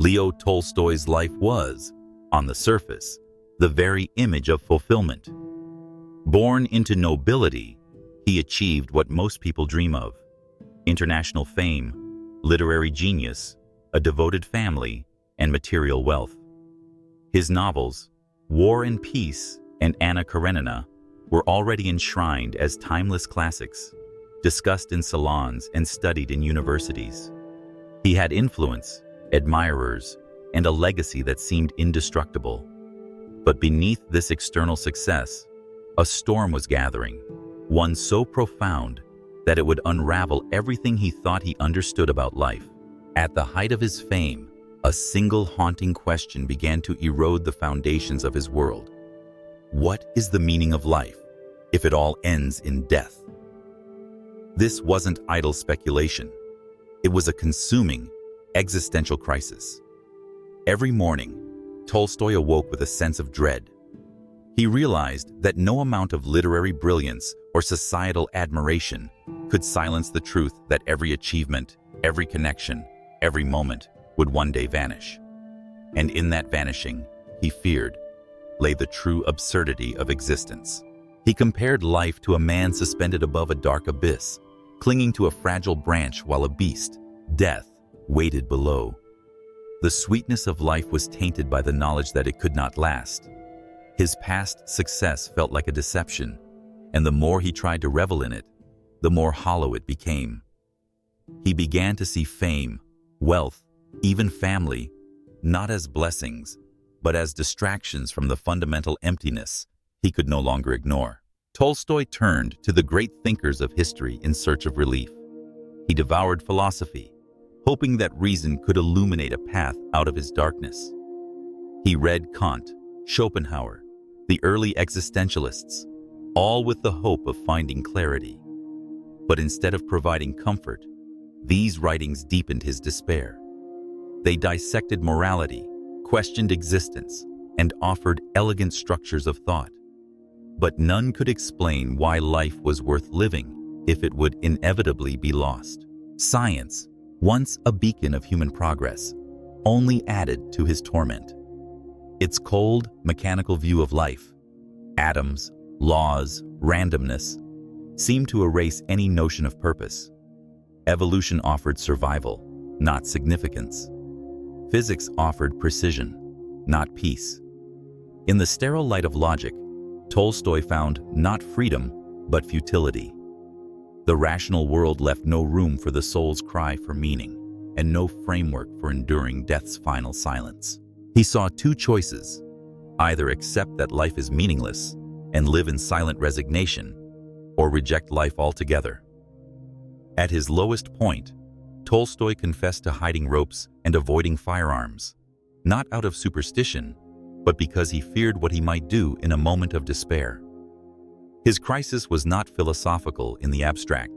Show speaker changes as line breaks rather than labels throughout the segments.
Leo Tolstoy's life was, on the surface, the very image of fulfillment. Born into nobility, he achieved what most people dream of: international fame, literary genius, a devoted family, and material wealth. His novels, War and Peace and Anna Karenina, were already enshrined as timeless classics, discussed in salons and studied in universities. He had influence, admirers, and a legacy that seemed indestructible. But beneath this external success, a storm was gathering, one so profound that it would unravel everything he thought he understood about life. At the height of his fame, a single haunting question began to erode the foundations of his world. What is the meaning of life if it all ends in death? This wasn't idle speculation. It was a consuming, existential crisis. Every morning, Tolstoy awoke with a sense of dread. He realized that no amount of literary brilliance or societal admiration could silence the truth that every achievement, every connection, every moment would one day vanish. And in that vanishing, he feared, lay the true absurdity of existence. He compared life to a man suspended above a dark abyss, clinging to a fragile branch while a beast, death, waited below. The sweetness of life was tainted by the knowledge that it could not last. His past success felt like a deception, and the more he tried to revel in it, the more hollow it became. He began to see fame, wealth, even family, not as blessings, but as distractions from the fundamental emptiness he could no longer ignore. Tolstoy turned to the great thinkers of history in search of relief. He devoured philosophy, hoping that reason could illuminate a path out of his darkness. He read Kant, Schopenhauer, the early existentialists, all with the hope of finding clarity. But instead of providing comfort, these writings deepened his despair. They dissected morality, questioned existence, and offered elegant structures of thought. But none could explain why life was worth living if it would inevitably be lost. Science, once a beacon of human progress, only added to his torment. Its cold, mechanical view of life, atoms, laws, randomness, seemed to erase any notion of purpose. Evolution offered survival, not significance. Physics offered precision, not peace. In the sterile light of logic, Tolstoy found not freedom, but futility. The rational world left no room for the soul's cry for meaning, and no framework for enduring death's final silence. He saw two choices: either accept that life is meaningless and live in silent resignation, or reject life altogether. At his lowest point, Tolstoy confessed to hiding ropes and avoiding firearms, not out of superstition, but because he feared what he might do in a moment of despair. His crisis was not philosophical in the abstract.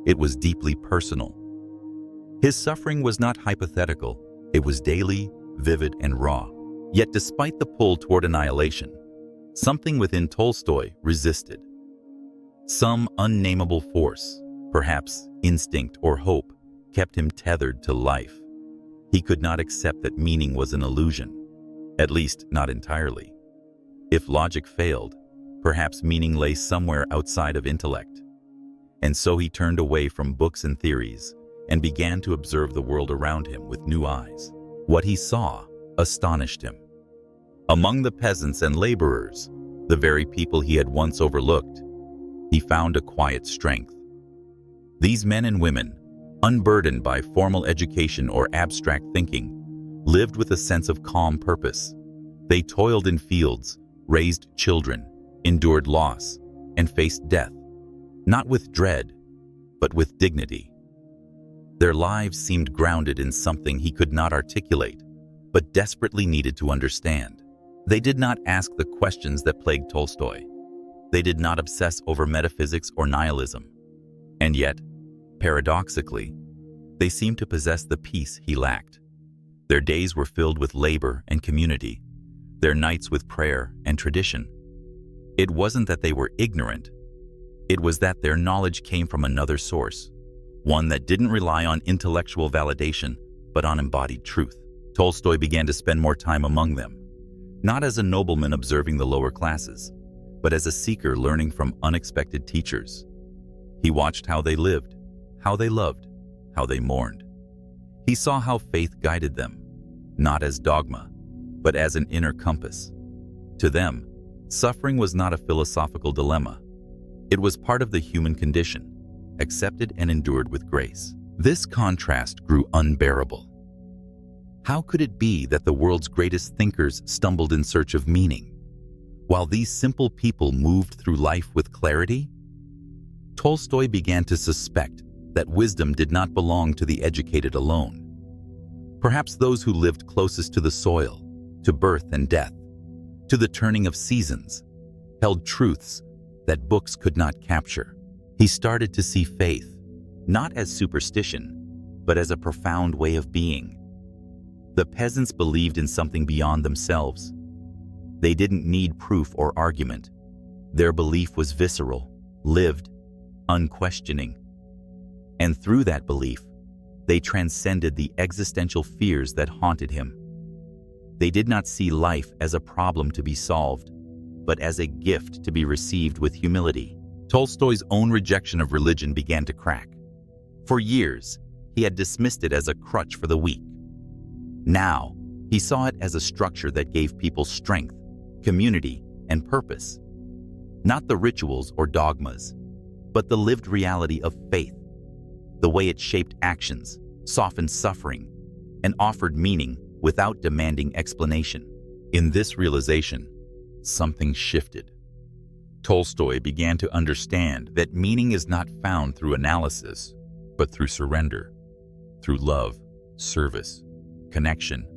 It was deeply personal. His suffering was not hypothetical. It was daily, vivid, and raw. Yet despite the pull toward annihilation, something within Tolstoy resisted. Some unnameable force, perhaps instinct or hope, kept him tethered to life. He could not accept that meaning was an illusion, at least not entirely. If logic failed, perhaps meaning lay somewhere outside of intellect. And so he turned away from books and theories and began to observe the world around him with new eyes. What he saw astonished him. Among the peasants and laborers, the very people he had once overlooked, he found a quiet strength. These men and women, unburdened by formal education or abstract thinking, lived with a sense of calm purpose. They toiled in fields, raised children, endured loss, and faced death, not with dread, but with dignity. Their lives seemed grounded in something he could not articulate, but desperately needed to understand. They did not ask the questions that plagued Tolstoy. They did not obsess over metaphysics or nihilism. And yet, paradoxically, they seemed to possess the peace he lacked. Their days were filled with labor and community, their nights with prayer and tradition. It wasn't that they were ignorant. It was that their knowledge came from another source, one that didn't rely on intellectual validation, but on embodied truth. Tolstoy began to spend more time among them, not as a nobleman observing the lower classes, but as a seeker learning from unexpected teachers. He watched how they lived, how they loved, how they mourned. He saw how faith guided them, not as dogma, but as an inner compass. To them, suffering was not a philosophical dilemma. It was part of the human condition, accepted and endured with grace. This contrast grew unbearable. How could it be that the world's greatest thinkers stumbled in search of meaning, while these simple people moved through life with clarity? Tolstoy began to suspect that wisdom did not belong to the educated alone. Perhaps those who lived closest to the soil, to birth and death, to the turning of seasons, held truths that books could not capture. He started to see faith, not as superstition, but as a profound way of being. The peasants believed in something beyond themselves. They didn't need proof or argument. Their belief was visceral, lived, unquestioning. And through that belief, they transcended the existential fears that haunted him. They did not see life as a problem to be solved, but as a gift to be received with humility. Tolstoy's own rejection of religion began to crack. For years, he had dismissed it as a crutch for the weak. Now, he saw it as a structure that gave people strength, community, and purpose. Not the rituals or dogmas, but the lived reality of faith, the way it shaped actions, softened suffering, and offered meaning without demanding explanation. In this realization, something shifted. Tolstoy began to understand that meaning is not found through analysis, but through surrender, through love, service, connection,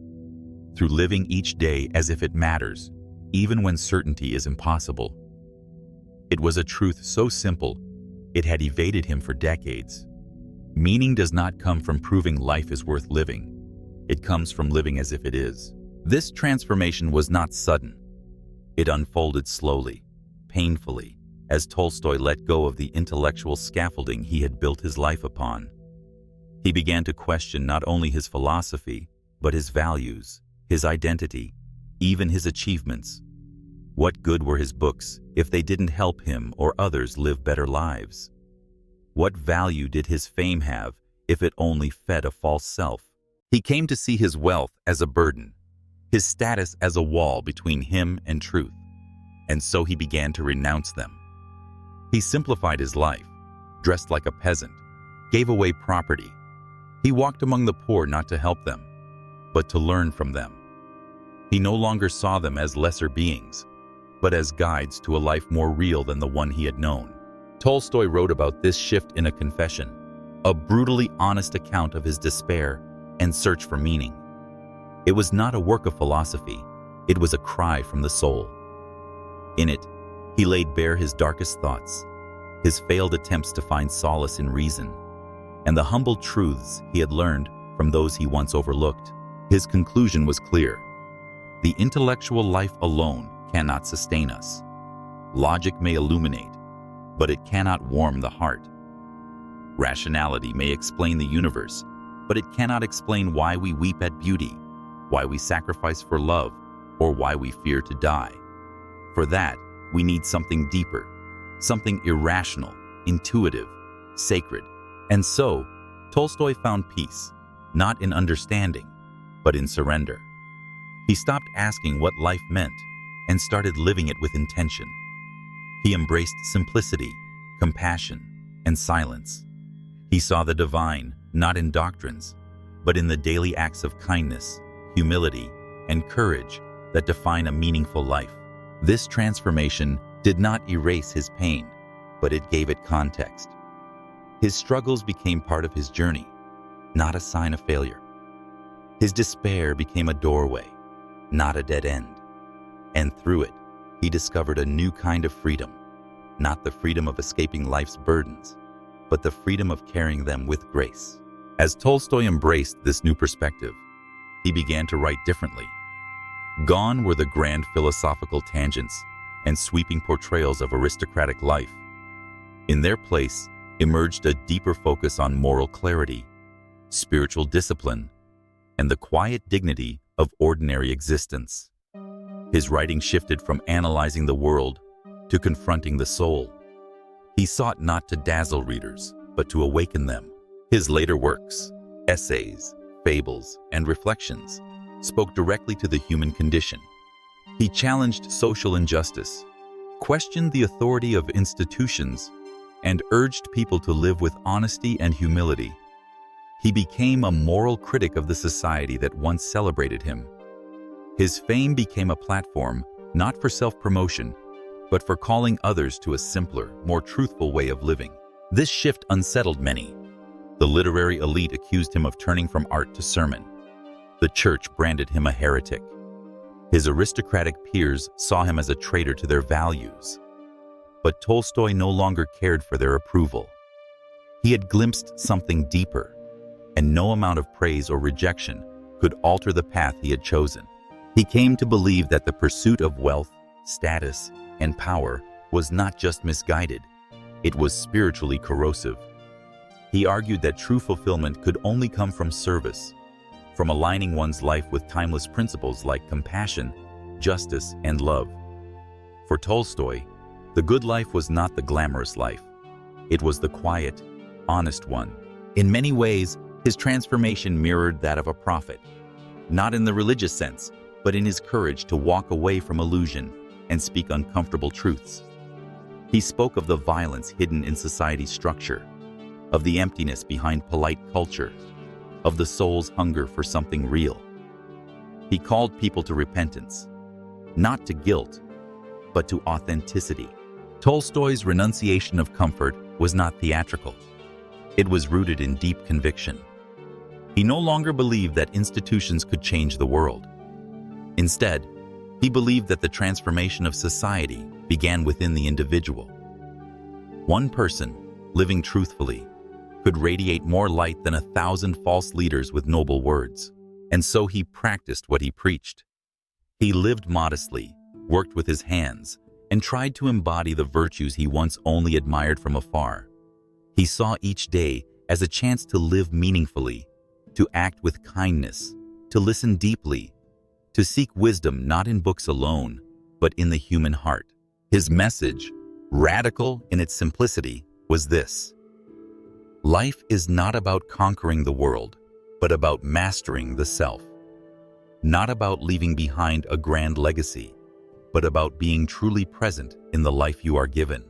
through living each day as if it matters, even when certainty is impossible. It was a truth so simple, it had evaded him for decades. Meaning does not come from proving life is worth living. It comes from living as if it is. This transformation was not sudden. It unfolded slowly, painfully, as Tolstoy let go of the intellectual scaffolding he had built his life upon. He began to question not only his philosophy, but his values, his identity, even his achievements. What good were his books if they didn't help him or others live better lives? What value did his fame have if it only fed a false self? He came to see his wealth as a burden, his status as a wall between him and truth, and so he began to renounce them. He simplified his life, dressed like a peasant, gave away property. He walked among the poor not to help them, but to learn from them. He no longer saw them as lesser beings, but as guides to a life more real than the one he had known. Tolstoy wrote about this shift in a confession, a brutally honest account of his despair and search for meaning. It was not a work of philosophy, it was a cry from the soul. In it, he laid bare his darkest thoughts, his failed attempts to find solace in reason, and the humble truths he had learned from those he once overlooked. His conclusion was clear. The intellectual life alone cannot sustain us. Logic may illuminate, but it cannot warm the heart. Rationality may explain the universe, but it cannot explain why we weep at beauty, why we sacrifice for love, or why we fear to die. For that, we need something deeper, something irrational, intuitive, sacred. And so, Tolstoy found peace, not in understanding, but in surrender. He stopped asking what life meant and started living it with intention. He embraced simplicity, compassion, and silence. He saw the divine, not in doctrines, but in the daily acts of kindness, humility, and courage that define a meaningful life. This transformation did not erase his pain, but it gave it context. His struggles became part of his journey, not a sign of failure. His despair became a doorway, not a dead end. And through it, he discovered a new kind of freedom, not the freedom of escaping life's burdens, but the freedom of carrying them with grace. As Tolstoy embraced this new perspective, he began to write differently. Gone were the grand philosophical tangents and sweeping portrayals of aristocratic life. In their place emerged a deeper focus on moral clarity, spiritual discipline, and the quiet dignity of ordinary existence. His writing shifted from analyzing the world to confronting the soul. He sought not to dazzle readers, but to awaken them. His later works, essays, fables, and reflections, spoke directly to the human condition. He challenged social injustice, questioned the authority of institutions, and urged people to live with honesty and humility. He became a moral critic of the society that once celebrated him. His fame became a platform not for self-promotion, but for calling others to a simpler, more truthful way of living. This shift unsettled many. The literary elite accused him of turning from art to sermon. The church branded him a heretic. His aristocratic peers saw him as a traitor to their values. But Tolstoy no longer cared for their approval. He had glimpsed something deeper, and no amount of praise or rejection could alter the path he had chosen. He came to believe that the pursuit of wealth, status, and power was not just misguided, it was spiritually corrosive. He argued that true fulfillment could only come from service, from aligning one's life with timeless principles like compassion, justice, and love. For Tolstoy, the good life was not the glamorous life. It was the quiet, honest one. In many ways, his transformation mirrored that of a prophet, not in the religious sense, but in his courage to walk away from illusion and speak uncomfortable truths. He spoke of the violence hidden in society's structure, of the emptiness behind polite culture, of the soul's hunger for something real. He called people to repentance, not to guilt, but to authenticity. Tolstoy's renunciation of comfort was not theatrical. It was rooted in deep conviction. He no longer believed that institutions could change the world. Instead, he believed that the transformation of society began within the individual. One person, living truthfully, could radiate more light than 1,000 false leaders with noble words. And so he practiced what he preached. He lived modestly, worked with his hands, and tried to embody the virtues he once only admired from afar. He saw each day as a chance to live meaningfully, to act with kindness, to listen deeply, to seek wisdom not in books alone, but in the human heart. His message, radical in its simplicity, was this: life is not about conquering the world, but about mastering the self. Not about leaving behind a grand legacy, but about being truly present in the life you are given.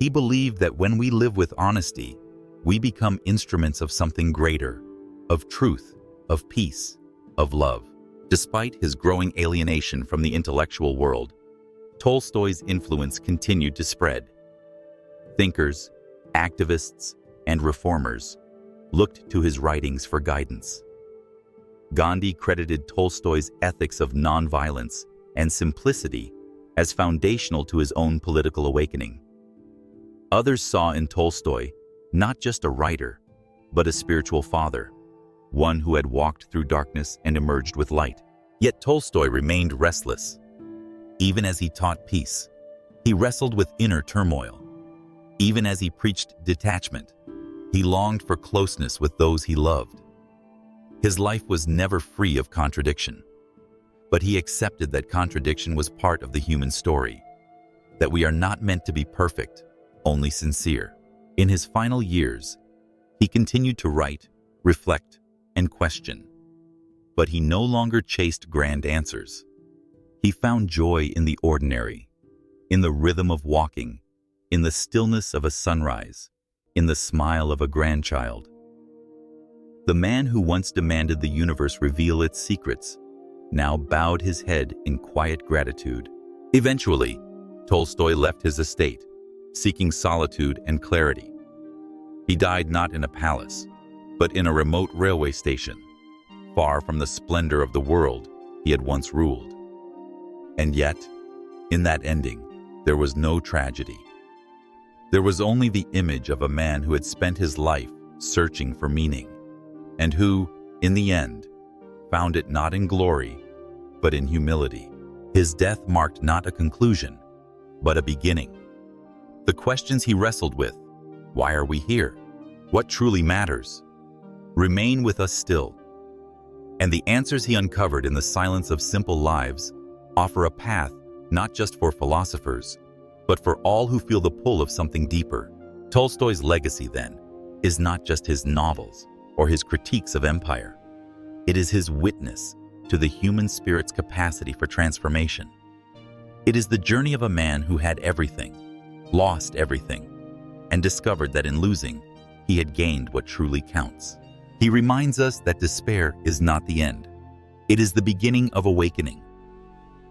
He believed that when we live with honesty, we become instruments of something greater, of truth, of peace, of love. Despite his growing alienation from the intellectual world, Tolstoy's influence continued to spread. Thinkers, activists, and reformers looked to his writings for guidance. Gandhi credited Tolstoy's ethics of nonviolence and simplicity as foundational to his own political awakening. Others saw in Tolstoy not just a writer, but a spiritual father, one who had walked through darkness and emerged with light. Yet Tolstoy remained restless. Even as he taught peace, he wrestled with inner turmoil. Even as he preached detachment, he longed for closeness with those he loved. His life was never free of contradiction, but he accepted that contradiction was part of the human story, that we are not meant to be perfect, only sincere. In his final years, he continued to write, reflect, and question. But he no longer chased grand answers. He found joy in the ordinary, in the rhythm of walking, in the stillness of a sunrise, in the smile of a grandchild. The man who once demanded the universe reveal its secrets now bowed his head in quiet gratitude. Eventually, Tolstoy left his estate, seeking solitude and clarity. He died not in a palace, but in a remote railway station, far from the splendor of the world he had once ruled. And yet, in that ending, there was no tragedy. There was only the image of a man who had spent his life searching for meaning, and who, in the end, found it not in glory, but in humility. His death marked not a conclusion, but a beginning. The questions he wrestled with, why are we here? What truly matters? Remain with us still. And the answers he uncovered in the silence of simple lives offer a path not just for philosophers, but for all who feel the pull of something deeper. Tolstoy's legacy, then, is not just his novels or his critiques of empire. It is his witness to the human spirit's capacity for transformation. It is the journey of a man who had everything, lost everything, and discovered that in losing, he had gained what truly counts. He reminds us that despair is not the end. It is the beginning of awakening.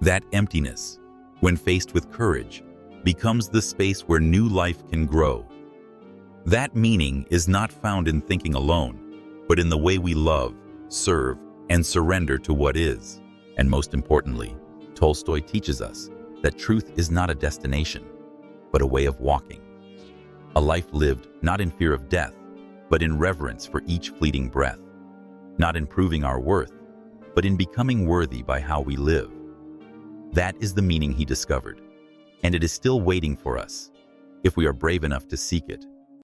That emptiness, when faced with courage, becomes the space where new life can grow. That meaning is not found in thinking alone, but in the way we love, serve, and surrender to what is. And most importantly, Tolstoy teaches us that truth is not a destination, but a way of walking. A life lived not in fear of death, but in reverence for each fleeting breath. Not in proving our worth, but in becoming worthy by how we live. That is the meaning he discovered, and it is still waiting for us, if we are brave enough to seek it.